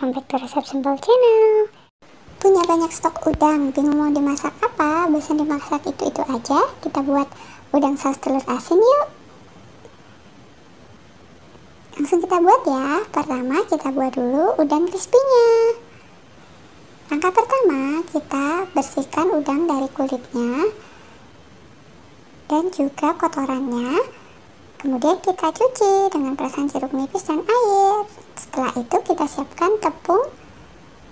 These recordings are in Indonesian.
welcome back to Resep Simple Channel. Punya banyak stok udang, bingung mau dimasak apa? Bosan dimasak itu aja? Kita buat udang saus telur asin yuk. Langsung kita buat ya. Pertama kita buat dulu udang crispy-nya. Langkah pertama, kita bersihkan udang dari kulitnya dan juga kotorannya. Kemudian kita cuci dengan perasan jeruk nipis dan air. Setelah itu kita siapkan tepung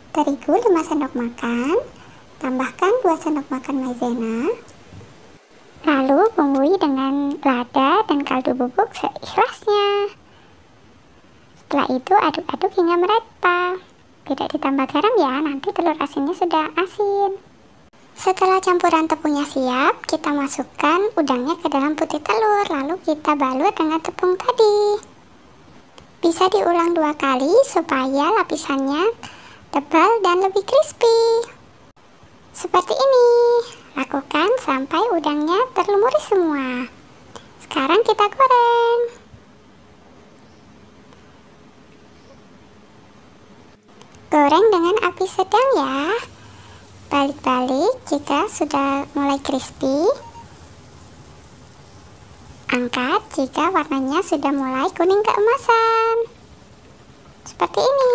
terigu 5 sendok makan, tambahkan 2 sendok makan maizena, lalu bumbui dengan lada dan kaldu bubuk seikhlasnya. Setelah itu aduk-aduk hingga merata. Tidak ditambah garam ya, nanti telur asinnya sudah asin. Setelah campuran tepungnya siap, kita masukkan udangnya ke dalam putih telur, lalu kita balut dengan tepung tadi. Bisa diulang 2 kali supaya lapisannya tebal dan lebih crispy. Seperti ini, lakukan sampai udangnya terlumuri semua. Sekarang kita goreng. Goreng dengan api sedang ya. Balik-balik jika sudah mulai crispy. Angkat jika warnanya sudah mulai kuning keemasan. Seperti ini.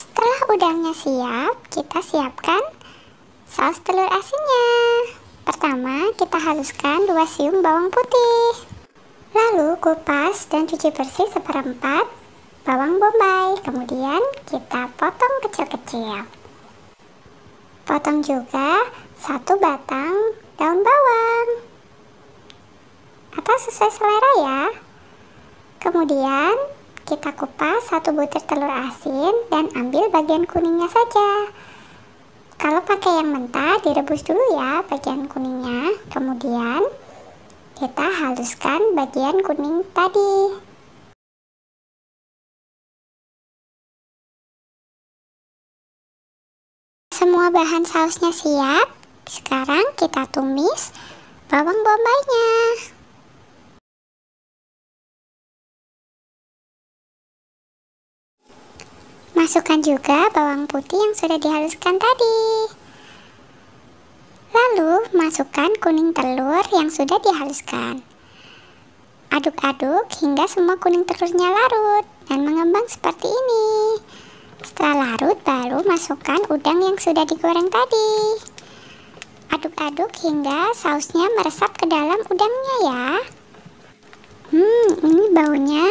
Setelah udangnya siap, kita siapkan saus telur asinnya. Pertama, kita haluskan 2 siung bawang putih. Lalu kupas dan cuci bersih seperempat bawang bombay. Kemudian kita potong kecil-kecil. Potong juga 1 batang daun bawang atau sesuai selera ya. Kemudian kita kupas 1 butir telur asin dan ambil bagian kuningnya saja. Kalau pakai yang mentah direbus dulu ya bagian kuningnya. Kemudian kita haluskan bagian kuning tadi. Semua bahan sausnya siap. Sekarang kita tumis bawang bombaynya. Masukkan juga bawang putih yang sudah dihaluskan tadi. Lalu masukkan kuning telur yang sudah dihaluskan. Aduk-aduk hingga semua kuning telurnya larut dan mengembang seperti ini. Setelah larut, baru masukkan udang yang sudah digoreng tadi. Aduk-aduk hingga sausnya meresap ke dalam udangnya ya. Ini baunya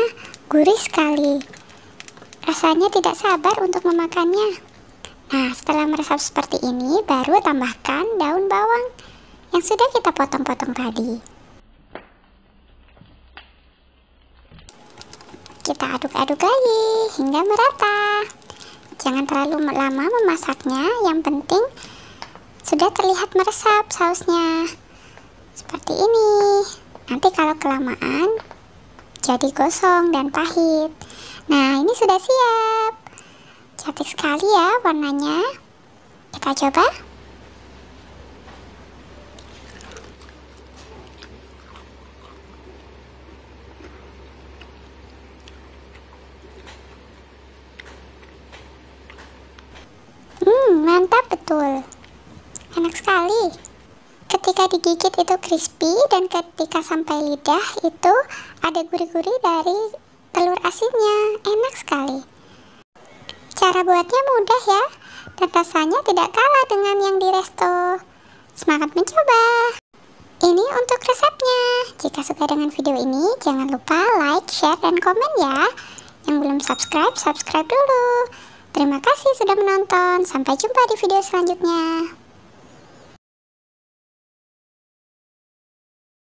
gurih sekali. Rasanya tidak sabar untuk memakannya. Nah, setelah meresap seperti ini, baru tambahkan daun bawang yang sudah kita potong-potong tadi. Kita aduk-aduk lagi hingga merata. Jangan terlalu lama memasaknya, yang penting sudah terlihat meresap sausnya. Seperti ini. Nanti kalau kelamaan jadi gosong dan pahit. Nah, ini sudah siap. Cantik sekali ya warnanya. Kita coba. Mantap betul. Enak sekali. Ketika digigit itu crispy dan ketika sampai lidah itu ada gurih-gurih dari telur asinnya. Enak sekali. Cara buatnya mudah ya, dan rasanya tidak kalah dengan yang di resto. Semangat mencoba. Ini untuk resepnya. Jika suka dengan video ini, jangan lupa like, share, dan komen ya. Yang belum subscribe, subscribe dulu. Terima kasih sudah menonton. Sampai jumpa di video selanjutnya.